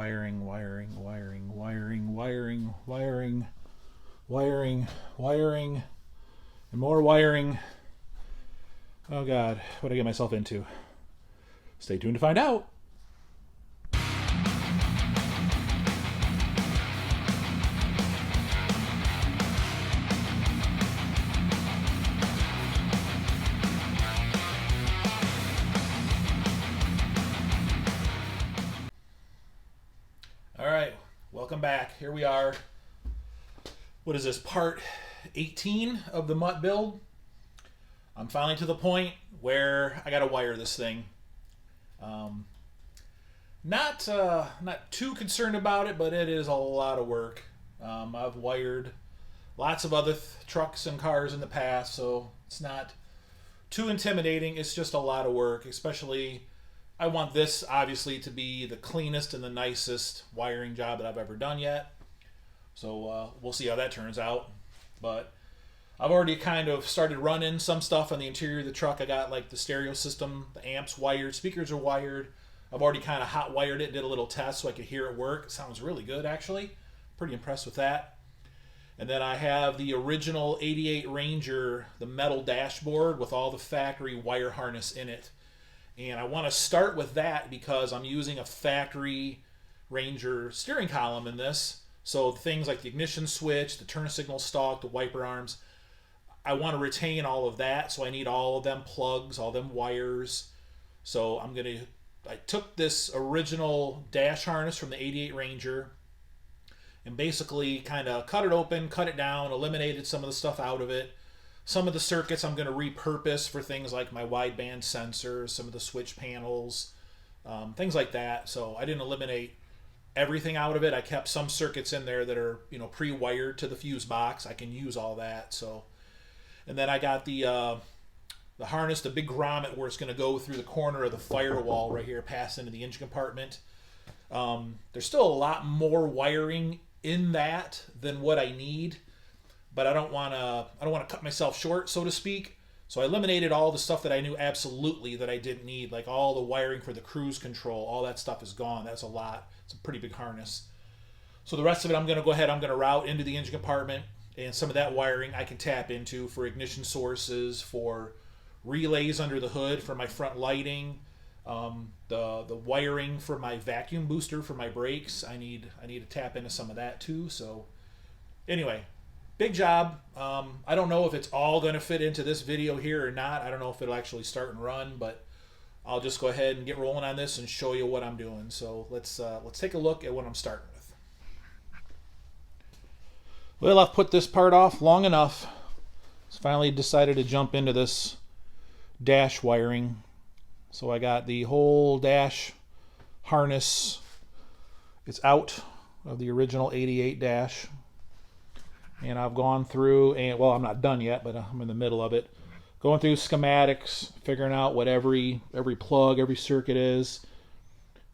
wiring, wiring, and more wiring. Oh God, what did I get myself into? Stay tuned to find out. All right, welcome back. Here we are. What is this, part 18 of the Mutt build? I'm finally to the point where I got to wire this thing. Not too concerned about it, but it is a lot of work. I've wired lots of other trucks and cars in the past, so it's not too intimidating. It's just a lot of work, especially I want this obviously to be the cleanest and the nicest wiring job that I've ever done yet. So we'll see how that turns out. But I've already kind of started running some stuff on the interior of the truck. I got like the stereo system, the amps wired, speakers are wired. I've already kind of hot wired it, did a little test so I could hear it work. It sounds really good actually. Pretty impressed with that. And then I have the original 88 Ranger, the metal dashboard with all the factory wire harness in it. And I want to start with that because I'm using a factory Ranger steering column in this. So things like the ignition switch, the turn signal stalk, the wiper arms, I want to retain all of that. So I need all of them plugs, all them wires. So I took this original dash harness from the 88 Ranger and basically kind of cut it open, cut it down, eliminated some of the stuff out of it. Some of the circuits I'm going to repurpose for things like my wideband sensors, some of the switch panels, things like that. So I didn't eliminate everything out of it. I kept some circuits in there that are, pre-wired to the fuse box. I can use all that. So, and then I got the harness, the big grommet where it's going to go through the corner of the firewall right here, pass into the engine compartment. There's still a lot more wiring in that than what I need. But I don't want to cut myself short, so to speak. So I eliminated all the stuff that I knew absolutely that I didn't need, like all the wiring for the cruise control. All that stuff is gone. That's a lot. It's a pretty big harness. So the rest of it, I'm going to route into the engine compartment, and some of that wiring I can tap into for ignition sources, for relays under the hood, for my front lighting, the wiring for my vacuum booster for my brakes. I need to tap into some of that too. So anyway. Big job. I don't know if it's all going to fit into this video here or not. I don't know if it'll actually start and run, but I'll just go ahead and get rolling on this and show you what I'm doing. So let's take a look at what I'm starting with. Well, I've put this part off long enough. Just finally decided to jump into this dash wiring. So I got the whole dash harness. It's out of the original 88 dash. And I've gone through, and well, I'm not done yet, but I'm in the middle of it. Going through schematics, figuring out what every plug, every circuit is.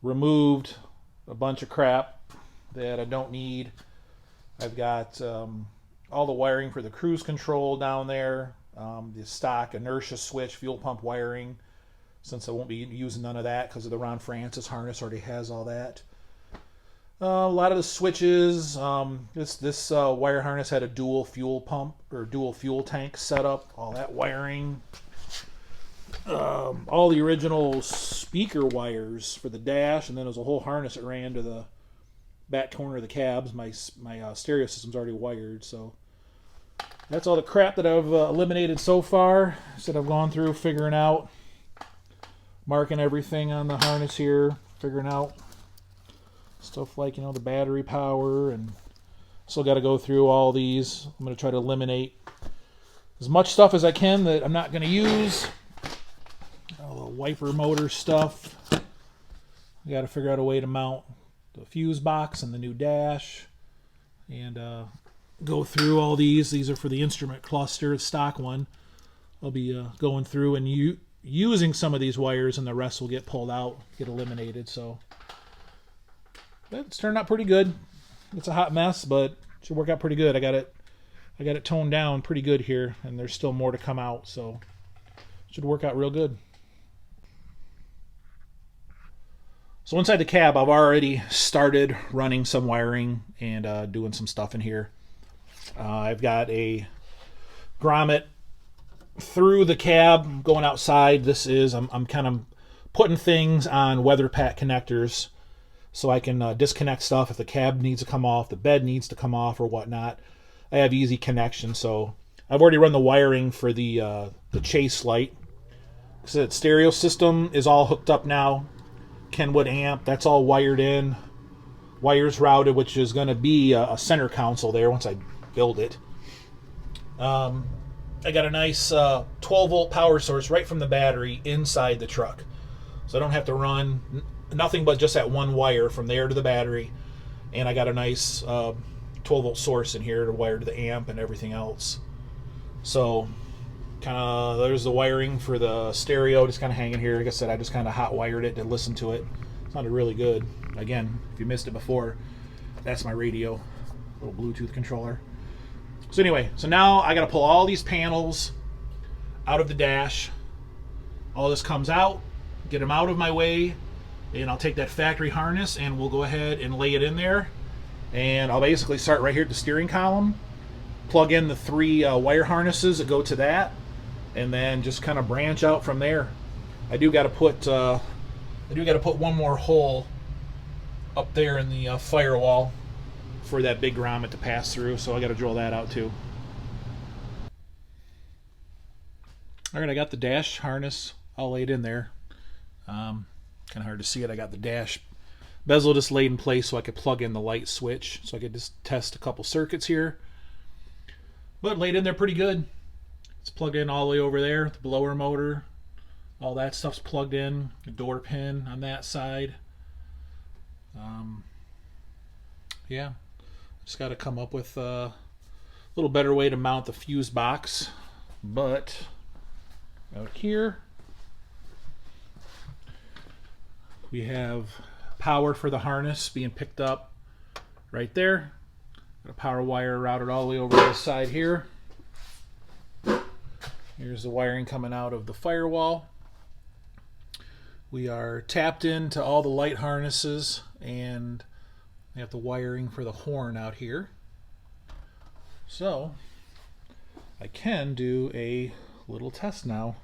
Removed a bunch of crap that I don't need. I've got all the wiring for the cruise control down there. The stock inertia switch, fuel pump wiring. Since I won't be using none of that because of the Ron Francis harness already has all that. A lot of the switches, this wire harness had a dual fuel pump or dual fuel tank setup, all that wiring. All the original speaker wires for the dash, and then there's a whole harness that ran to the back corner of the cabs. My stereo system's already wired, so that's all the crap that I've eliminated so far. So I've gone through figuring out, marking everything on the harness here, figuring out stuff like, the battery power, and still got to go through all these. I'm going to try to eliminate as much stuff as I can that I'm not going to use. All the wiper motor stuff. I got to figure out a way to mount the fuse box and the new dash, and go through all these. These are for the instrument cluster, the stock one. I'll be going through and using some of these wires, and the rest will get pulled out, get eliminated. So it's turned out pretty good. It's a hot mess, but it should work out pretty good. I got it toned down pretty good here, and there's still more to come out, so it should work out real good. So inside the cab, I've already started running some wiring and doing some stuff in here. I've got a grommet through the cab going outside. This is, I'm kind of putting things on weather pack connectors so I can disconnect stuff if the cab needs to come off, the bed needs to come off or whatnot. I have easy connection, so I've already run the wiring for the chase light. So that stereo system is all hooked up now. Kenwood amp, that's all wired in. Wires routed, which is going to be a center console there once I build it. I got a nice 12-volt power source right from the battery inside the truck. So I don't have to run nothing but just that one wire from there to the battery. And I got a nice 12-volt source in here to wire to the amp and everything else. So kind of there's the wiring for the stereo just kind of hanging here. Like I said, I just kind of hot wired it to listen to it. It sounded really good. Again, if you missed it before, that's my radio, little Bluetooth controller. So anyway, so now I got to pull all these panels out of the dash. All this comes out, get them out of my way, and I'll take that factory harness and we'll go ahead and lay it in there. And I'll basically start right here at the steering column, plug in the 3 wire harnesses that go to that, and then just kind of branch out from there. I do got to put one more hole up there in the firewall for that big grommet to pass through, so I got to drill that out too. All right, I got the dash harness all laid in there. Kind of hard to see it. I got the dash bezel just laid in place so I could plug in the light switch, so I could just test a couple circuits here. But laid in there pretty good. It's plugged in all the way over there. The blower motor, all that stuff's plugged in. The door pin on that side. Yeah, just got to come up with a little better way to mount the fuse box. But out here we have power for the harness being picked up right there. Got a power wire routed all the way over this side here. Here's the wiring coming out of the firewall. We are tapped into all the light harnesses, and we have the wiring for the horn out here. So I can do a little test now,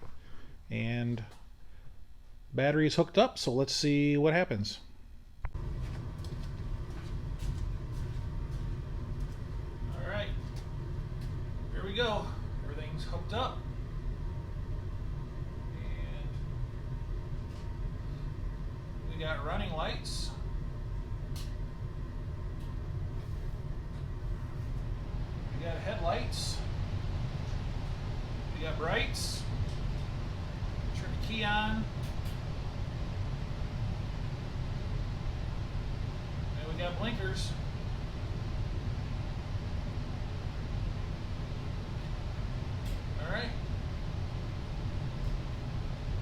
and battery is hooked up, so let's see what happens. All right, here we go. Everything's hooked up. And we got running lights. We got headlights. We got brights. Turn the key on. And we got blinkers. All right. I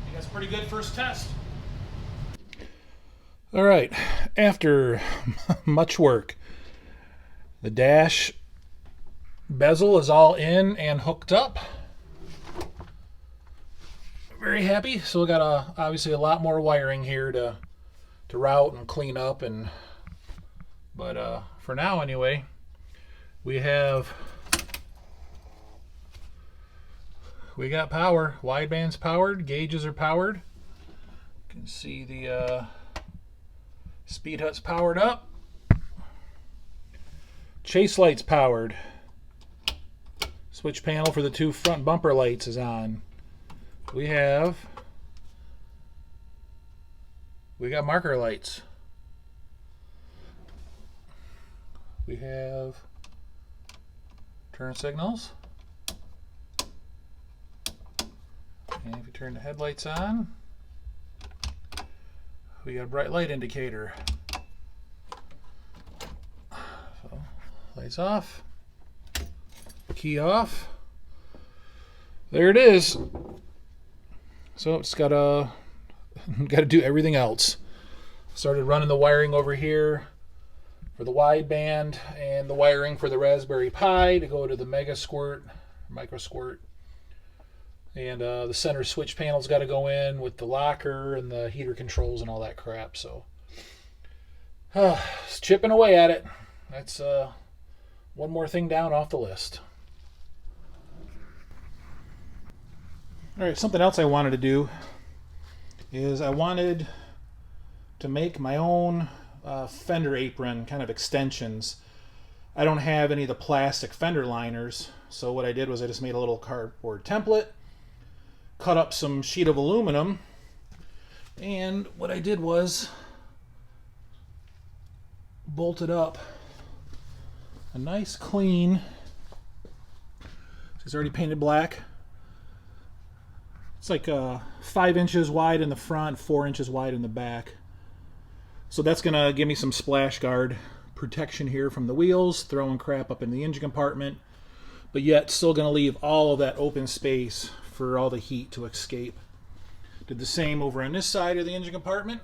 think that's a pretty good first test. All right. After much work, the dash bezel is all in and hooked up. Very happy. So we got obviously a lot more wiring here to route and clean up, but for now anyway, we got power. Wideband's powered, gauges are powered. You can see the speed hut's powered up. Chase light's powered. Switch panel for the 2 front bumper lights is on. We got marker lights. We have turn signals. And if you turn the headlights on, we got a bright light indicator. So, lights off. Key off. There it is. So it's got to do everything else. Started running the wiring over here for the wideband and the wiring for the Raspberry Pi to go to the Mega Squirt, Micro Squirt. And the center switch panel's got to go in with the locker and the heater controls and all that crap. So Just chipping away at it. That's one more thing down off the list. All right, something else I wanted to do is I wanted to make my own fender apron kind of extensions. I don't have any of the plastic fender liners, so what I did was I just made a little cardboard template, cut up some sheet of aluminum, and what I did was bolted up a nice clean, it's already painted black. It's like 5 inches wide in the front, 4 inches wide in the back. So that's gonna give me some splash guard protection here from the wheels, throwing crap up in the engine compartment, but yet still gonna leave all of that open space for all the heat to escape. Did the same over on this side of the engine compartment.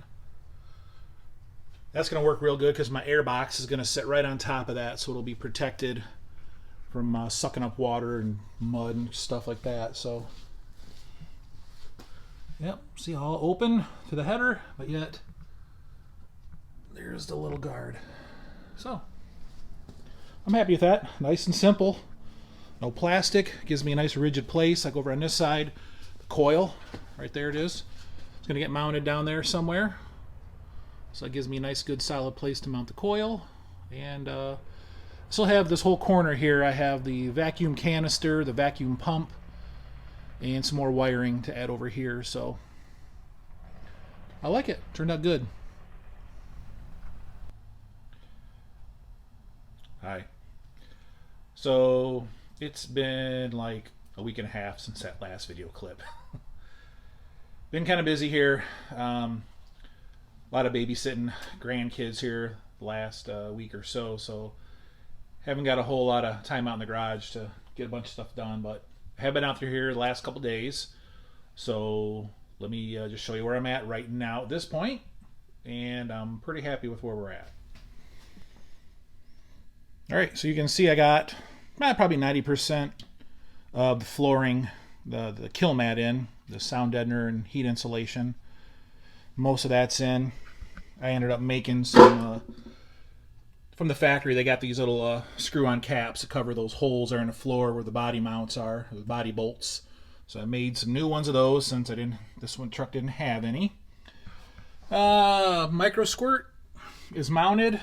That's going to work real good because my air box is going to sit right on top of that, so it'll be protected from sucking up water and mud and stuff like that. So, yep, see, all open to the header, but yet there's the little guard. So, I'm happy with that. Nice and simple. No plastic. Gives me a nice rigid place. Like over on this side, the coil, right there it is. It's going to get mounted down there somewhere. So it gives me a nice, good, solid place to mount the coil. And still have this whole corner here. I have the vacuum canister, the vacuum pump, and some more wiring to add over here. So I like it. Turned out good. Hi. So it's been like a week and a half since that last video clip. Been kind of busy here. A lot of babysitting grandkids here the last week or so, so haven't got a whole lot of time out in the garage to get a bunch of stuff done, but I have been out through here the last couple days. So let me just show you where I'm at right now at this point, and I'm pretty happy with where we're at. All right, so you can see I got probably 90% of the flooring, the kill mat in, the sound deadener and heat insulation. Most of that's in. I ended up making some from the factory. They got these little screw-on caps to cover those holes there in the floor where the body mounts are, the body bolts. So I made some new ones of those since this truck didn't have any. Micro squirt is mounted.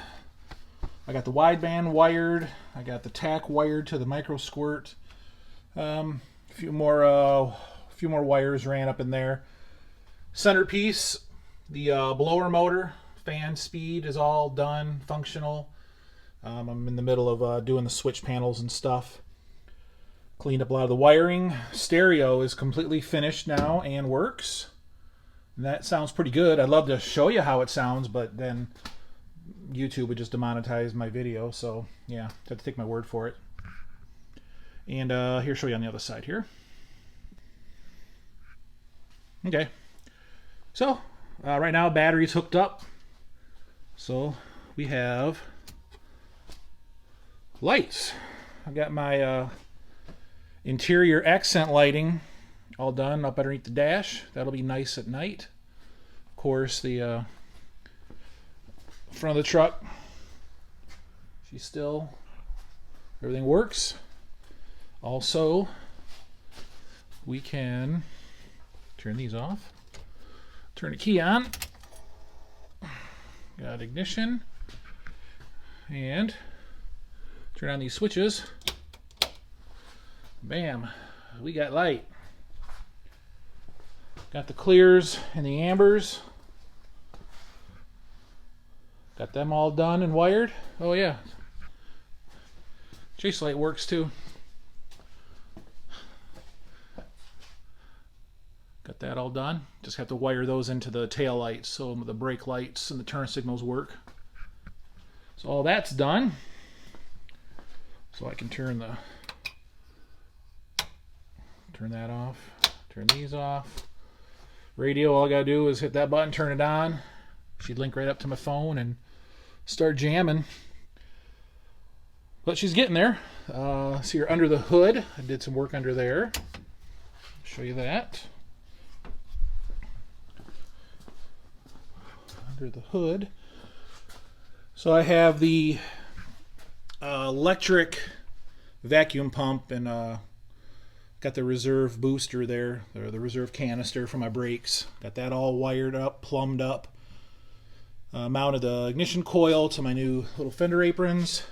I got the wideband wired. I got the tack wired to the micro squirt. A few more wires ran up in there. Centerpiece. The blower motor, fan speed is all done, functional. I'm in the middle of doing the switch panels and stuff. Cleaned up a lot of the wiring. Stereo is completely finished now and works. And that sounds pretty good. I'd love to show you how it sounds, but then YouTube would just demonetize my video. So yeah, have to take my word for it. And here, show you on the other side here. Okay. So, right now battery's hooked up. So we have lights. I've got my interior accent lighting all done up underneath the dash. That'll be nice at night. Of course, the front of the truck, everything works. Also, we can turn these off. Turn the key on. Got ignition. And turn on these switches. Bam. We got light. Got the clears and the ambers. Got them all done and wired. Oh yeah. Chase light works too. Got that all done. Just have to wire those into the tail lights so the brake lights and the turn signals work. So all that's done. So I can turn that off, turn these off. Radio, all I gotta do is hit that button, turn it on. She'd link right up to my phone and start jamming. But she's getting there. See her under the hood. I did some work under there. Show you that. under the hood. So I have the electric vacuum pump and got the reserve booster there, or the reserve canister for my brakes. Got that all wired up, plumbed up. Mounted the ignition coil to my new little fender aprons.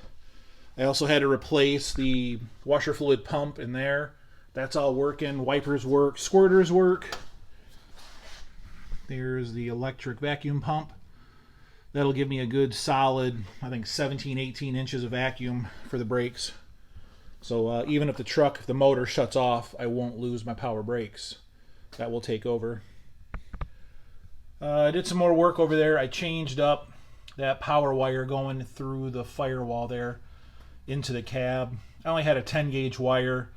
I also had to replace the washer fluid pump in there. That's all working. Wipers work, squirters work. There's the electric vacuum pump. That'll give me a good solid, I think 17, 18 inches of vacuum for the brakes. So even if the motor shuts off, I won't lose my power brakes. That will take over. I did some more work over there. I changed up that power wire going through the firewall there into the cab. I only had a 10 gauge wire.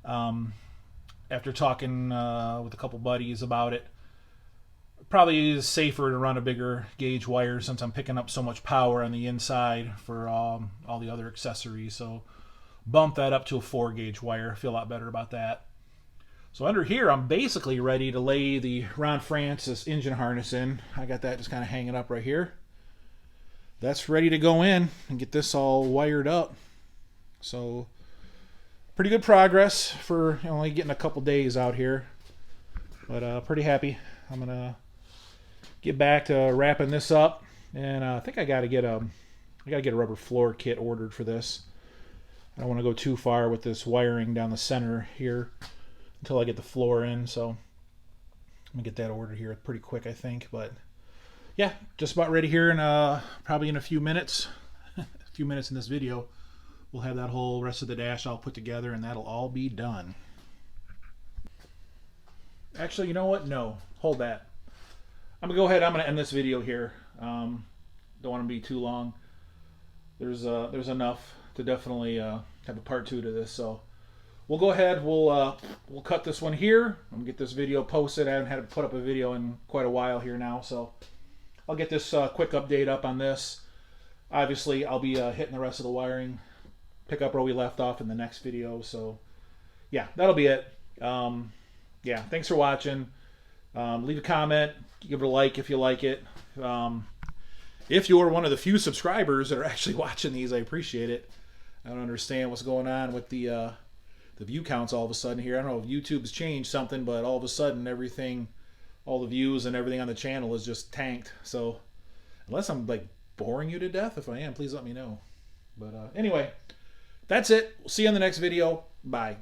After talking with a couple buddies about it, probably is safer to run a bigger gauge wire since I'm picking up so much power on the inside for all the other accessories. So bump that up to a 4 gauge wire. I feel a lot better about that. So under here, I'm basically ready to lay the Ron Francis engine harness in. I got that just kind of hanging up right here. That's ready to go in and get this all wired up. So pretty good progress for only getting a couple days out here. But pretty happy. I'm going to get back to wrapping this up. And I think I got to get a rubber floor kit ordered for this. I don't want to go too far with this wiring down the center here until I get the floor in, so I'm gonna get that ordered here pretty quick, I think. But yeah, just about ready here, and probably in a few minutes, a few minutes in this video, we'll have that whole rest of the dash all put together, and that'll all be done. Actually, you know what? No, hold that. I'm gonna go ahead. I'm gonna end this video here. Don't want to be too long. There's enough to definitely have a part 2 to this, so. We'll go ahead, we'll cut this one here. I'm going to get this video posted. I haven't had to put up a video in quite a while here now, so I'll get this quick update up on this. Obviously, I'll be hitting the rest of the wiring, pick up where we left off in the next video. So, yeah, that'll be it. Yeah, thanks for watching. Leave a comment, give it a like if you like it. If you're one of the few subscribers that are actually watching these, I appreciate it. I don't understand what's going on with the view counts all of a sudden here. I don't know if YouTube's changed something, but all of a sudden everything, all the views and everything on the channel is just tanked. So unless I'm like boring you to death, if I am, please let me know. But anyway, that's it. We'll see you in the next video. Bye.